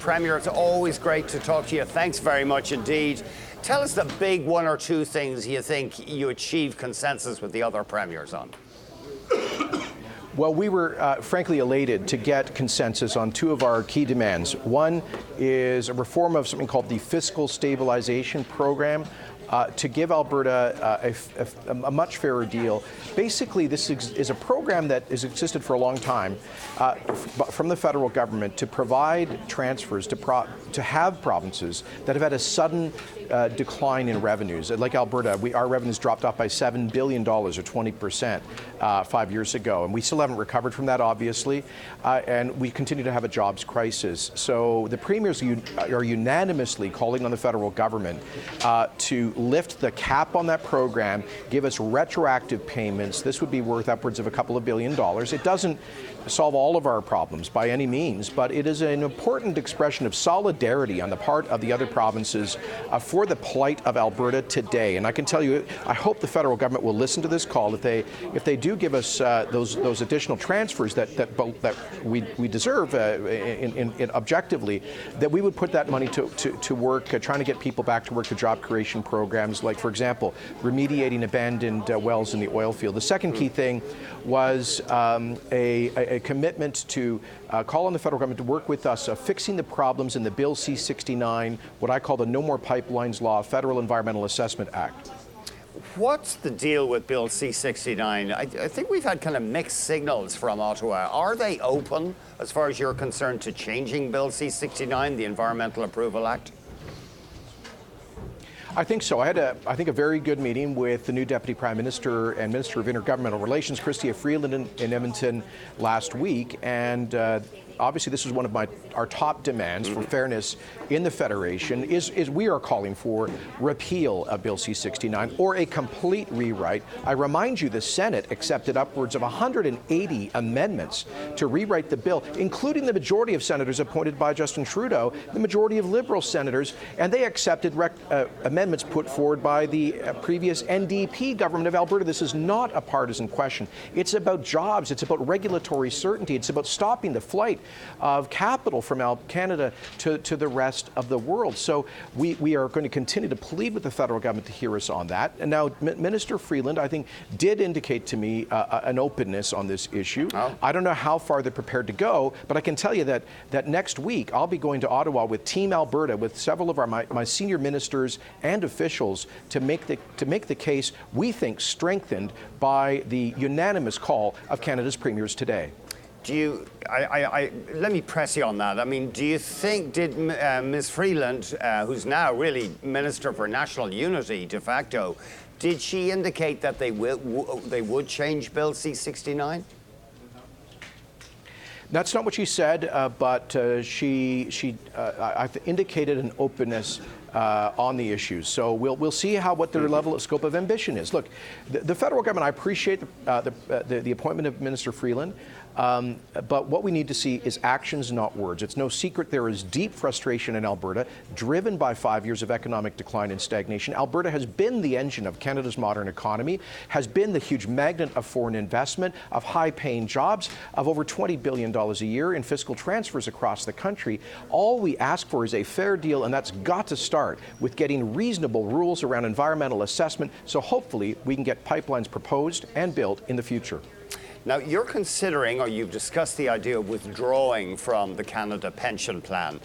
Premier, it's always great to talk to you. Thanks very much indeed. Tell us the big one or two things you think you achieved consensus with the other premiers on. Well, we were frankly elated to get consensus on two of our key demands. One is a reform of something called the Fiscal Stabilization Program, to give Alberta a much fairer deal. Basically, this is a program that has existed for a long time from the federal government to provide transfers to have provinces that have had a sudden decline in revenues. Like Alberta, our revenues dropped off by $7 billion, or 20%, 5 years ago. And we still haven't recovered from that, obviously. And we continue to have a jobs crisis. So the premiers are unanimously calling on the federal government to lift the cap on that program, give us retroactive payments. This would be worth upwards of a couple of $2 billion. It doesn't solve all of our problems by any means, but it is an important expression of solidarity on the part of the other provinces for the plight of Alberta today. And I can tell you, I hope the federal government will listen to this call. If they do give us those additional transfers that we deserve objectively, that we would put that money to work, trying to get people back to work, to job creation programs, like, for example, remediating abandoned wells in the oil field. The second key thing was a commitment to call on the federal government to work with us fixing the problems in the Bill C-69, what I call the No More Pipelines Law, Federal Environmental Assessment Act. What's the deal with Bill C-69? I think we've had kind of mixed signals from Ottawa. Are they open, as far as you're concerned, to changing Bill C-69, the Environmental Approval Act? I think so. I had a very good meeting with the new Deputy Prime Minister and Minister of Intergovernmental Relations, Freeland, in Edmonton last week, and obviously this is one of our top demands for fairness in the Federation, is we are calling for repeal of Bill C-69 or a complete rewrite. I remind you, the Senate accepted upwards of 180 amendments to rewrite the bill, including the majority of senators appointed by Justin Trudeau, the majority of Liberal senators, and they accepted amendments put forward by the previous NDP government of Alberta. This is not a partisan question. It's about jobs. It's about regulatory certainty. It's about stopping the flight of capital from Canada to the rest of the world. So we are going to continue to plead with the federal government to hear us on that. And now Minister Freeland, I think, did indicate to me an openness on this issue. Oh. I don't know how far they're prepared to go, but I can tell you that next week I'll be going to Ottawa with Team Alberta, with several of my senior ministers and officials, to make the case, we think, strengthened by the unanimous call of Canada's premiers today. Let me press you on that. I mean, do you think, did Ms. Freeland, who's now really Minister for National Unity de facto, did she indicate that they would change Bill C-69? That's not what she said, but she indicated an openness on the issues. So we'll see what their level of scope of ambition is. Look, the federal government, I appreciate the appointment of Minister Freeland, but what we need to see is actions, not words. It's no secret there is deep frustration in Alberta, driven by 5 years of economic decline and stagnation. Alberta has been the engine of Canada's modern economy, has been the huge magnet of foreign investment, of high-paying jobs, of over $20 billion a year in fiscal transfers across the country. All we ask for is a fair deal, and that's got to start with getting reasonable rules around environmental assessment, so hopefully we can get pipelines proposed and built in the future. Now, you're considering, or you've discussed the idea of withdrawing from the Canada Pension Plan.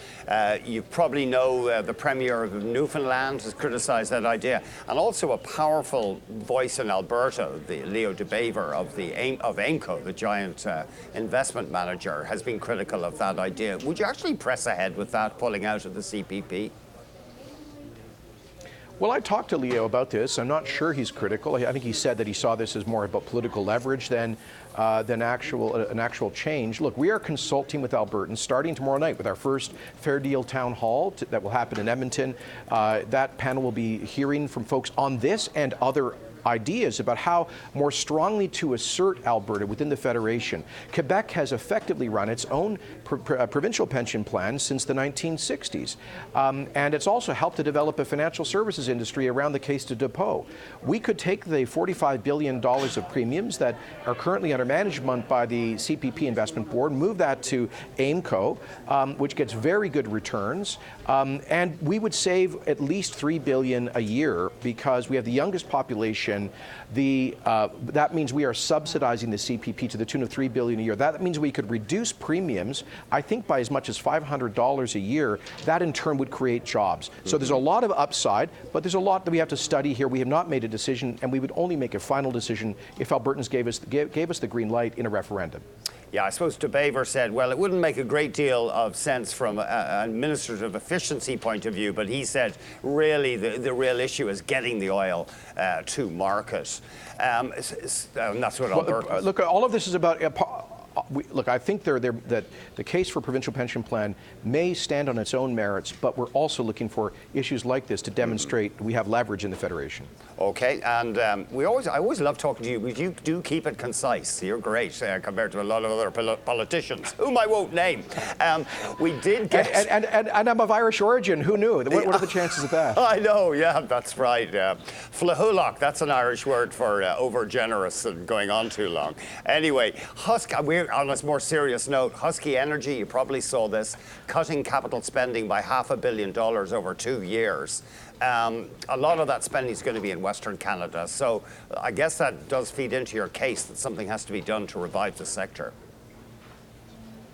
You probably know the Premier of Newfoundland has criticised that idea, and also a powerful voice in Alberta, the Leo DeBaver of AIMCO, the giant investment manager, has been critical of that idea. Would you actually press ahead with that, pulling out of the CPP? Well, I talked to Leo about this. I'm not sure he's critical. I think he said that he saw this as more about political leverage than an actual change. Look, we are consulting with Albertans starting tomorrow night with our first Fair Deal Town Hall that will happen in Edmonton. That panel will be hearing from folks on this and other ideas about how more strongly to assert Alberta within the Federation. Quebec has effectively run its own provincial pension plan since the 1960s. And it's also helped to develop a financial services industry around the Caisse de dépôt. We could take the $45 billion of premiums that are currently under management by the CPP Investment Board, move that to AIMCO, which gets very good returns, and we would save at least $3 billion a year because we have the youngest population. That means we are subsidizing the CPP to the tune of $3 billion a year. That means we could reduce premiums, I think, by as much as $500 a year. That in turn would create jobs. So there's a lot of upside, but there's a lot that we have to study here. We have not made a decision, and we would only make a final decision if Albertans gave us the green light in a referendum. Yeah, I suppose DeBaver said, well, it wouldn't make a great deal of sense from an administrative efficiency point of view, but he said, really, the real issue is getting the oil to market. And that's what Alberta... Look, all of this is about... Look, I think that the case for provincial pension plan may stand on its own merits, but we're also looking for issues like this to demonstrate we have leverage in the Federation. Okay, and I always love talking to you, but you do keep it concise. You're great compared to a lot of other politicians, whom I won't name. We did get... And I'm of Irish origin. Who knew? What are the chances of that? I know, yeah, that's right. Flahulach, that's an Irish word for over-generous and going on too long. Anyway, on a more serious note, Husky Energy, you probably saw this, cutting capital spending by $500 million over 2 years. A lot of that spending is going to be in Western Canada. So I guess that does feed into your case that something has to be done to revive the sector.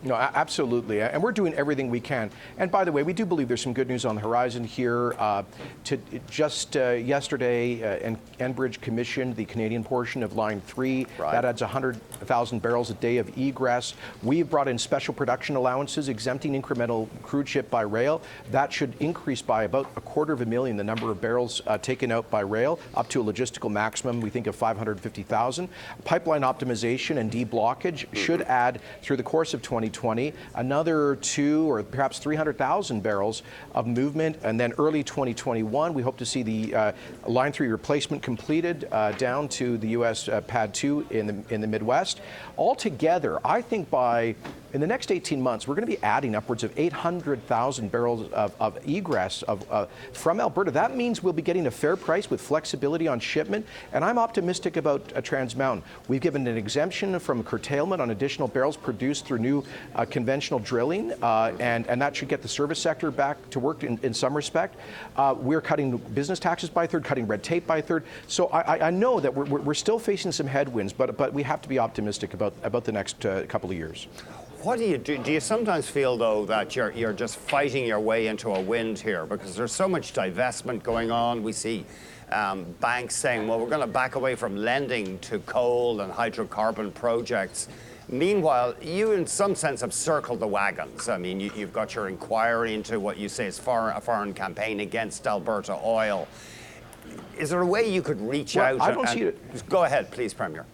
No, absolutely, and we're doing everything we can. And by the way, we do believe there's some good news on the horizon here. Yesterday, Enbridge commissioned the Canadian portion of Line 3. Right. That adds 100,000 barrels a day of egress. We've brought in special production allowances, exempting incremental crude ship by rail. That should increase by about 250,000 the number of barrels taken out by rail, up to a logistical maximum, we think, of 550,000. Pipeline optimization and deblockage should add, through the course of 2020, another 200,000 or perhaps 300,000 barrels of movement, and then early 2021 we hope to see the Line 3 replacement completed down to the U.S. Pad 2 in the Midwest. Altogether, I think in the next 18 months, we're going to be adding upwards of 800,000 barrels of egress from Alberta. That means we'll be getting a fair price with flexibility on shipment, and I'm optimistic about Trans Mountain. We've given an exemption from curtailment on additional barrels produced through new conventional drilling, and that should get the service sector back to work in some respect. We're cutting business taxes by a third, cutting red tape by a third. So I know that we're still facing some headwinds, but we have to be optimistic about the next couple of years. What do you do? Do you sometimes feel, though, that you're just fighting your way into a wind here? Because there's so much divestment going on. We see banks saying, well, we're going to back away from lending to coal and hydrocarbon projects. Meanwhile, you, in some sense, have circled the wagons. I mean, you've got your inquiry into what you say is a foreign campaign against Alberta oil. Is there a way you could reach out? I don't see it. Go ahead, please, Premier.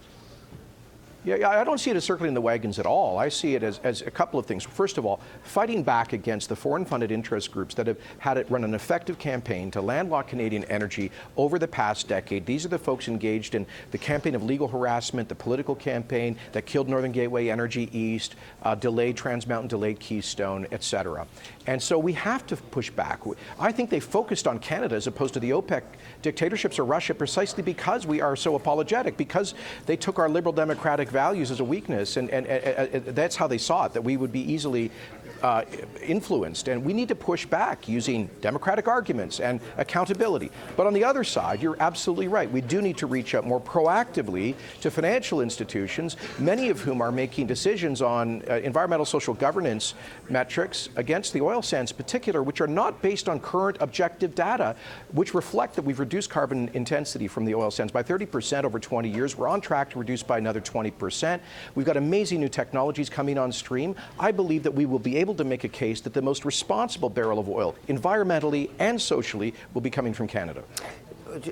Yeah, I don't see it as circling the wagons at all. I see it as a couple of things. First of all, fighting back against the foreign-funded interest groups that have had it run an effective campaign to landlock Canadian energy over the past decade. These are the folks engaged in the campaign of legal harassment, the political campaign that killed Northern Gateway Energy East, delayed Trans Mountain, delayed Keystone, etc. And so we have to push back. I think they focused on Canada as opposed to the OPEC dictatorships or Russia precisely because we are so apologetic, because they took our liberal democratic values as a weakness, and that's how they saw it, that we would be easily influenced. And we need to push back using democratic arguments and accountability. But on the other side, you're absolutely right. We do need to reach out more proactively to financial institutions, many of whom are making decisions on environmental social governance metrics against the oil sands in particular, which are not based on current objective data, which reflect that we've reduced carbon intensity from the oil sands by 30% over 20 years. We're on track to reduce by another 20%. We've got amazing new technologies coming on stream. I believe that we will be able to make a case that the most responsible barrel of oil, environmentally and socially, will be coming from Canada.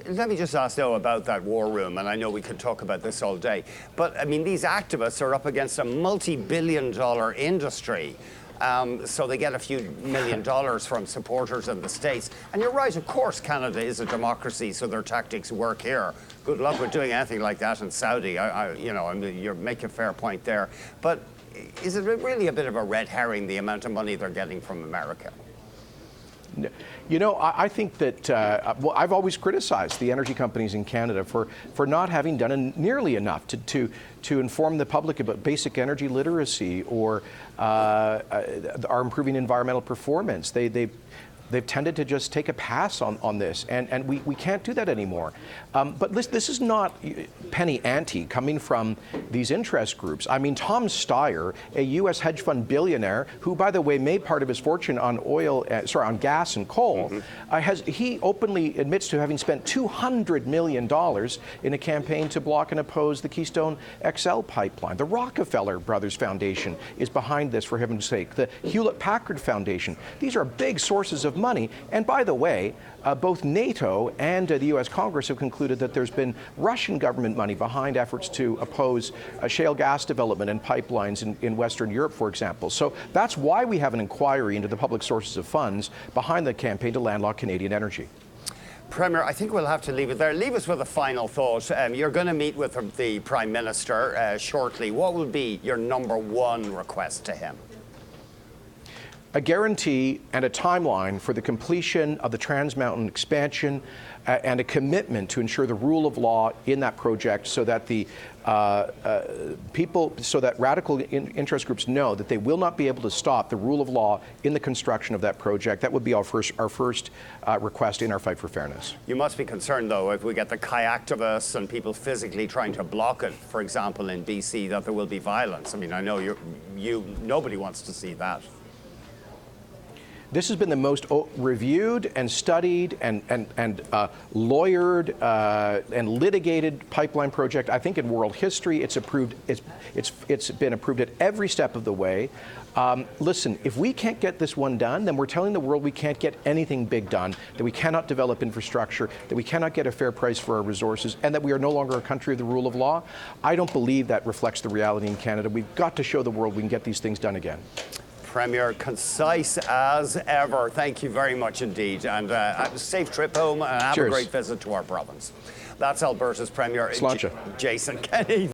Let me just ask, though, about that war room, and I know we could talk about this all day, but I mean, these activists are up against a multi-billion-dollar industry. So they get a few $1 million from supporters in the States. And you're right, of course, Canada is a democracy, so their tactics work here. Good luck with doing anything like that in Saudi. You make a fair point there. But is it really a bit of a red herring, the amount of money they're getting from America? You know, I think that, well, I've always criticized the energy companies in Canada for not having done nearly enough to inform the public about basic energy literacy or our improving environmental performance. They've tended to just take a pass on this, and we can't do that anymore. But this is not penny ante coming from these interest groups. I mean, Tom Steyer, a U.S. hedge fund billionaire, who, by the way, made part of his fortune on on gas and coal, he openly admits to having spent $200 million in a campaign to block and oppose the Keystone XL pipeline. The Rockefeller Brothers Foundation is behind this, for heaven's sake. The Hewlett-Packard Foundation. These are big sources of money. And by the way, both NATO and the U.S. Congress have concluded that there's been Russian government money behind efforts to oppose shale gas development and pipelines in Western Europe, for example. So that's why we have an inquiry into the public sources of funds behind the campaign to landlock Canadian energy. Premier, I think we'll have to leave it there. Leave us with a final thought. You're going to meet with the Prime Minister shortly. What will be your #1 request to him? A guarantee and a timeline for the completion of the Trans Mountain expansion and a commitment to ensure the rule of law in that project so that the radical interest groups know that they will not be able to stop the rule of law in the construction of that project. That would be our first request in our fight for fairness. You must be concerned, though, if we get the kayaktivists and people physically trying to block it, for example, in BC, that there will be violence. I mean, I know nobody wants to see that. This has been the most reviewed and studied and lawyered and litigated pipeline project, I think, in world history. It's approved. It's been approved at every step of the way. Listen, if we can't get this one done, then we're telling the world we can't get anything big done, that we cannot develop infrastructure, that we cannot get a fair price for our resources, and that we are no longer a country of the rule of law. I don't believe that reflects the reality in Canada. We've got to show the world we can get these things done again. Premier, concise as ever. Thank you very much indeed. And have a safe trip home and have a great visit to our province. That's Alberta's Premier Jason Kenney.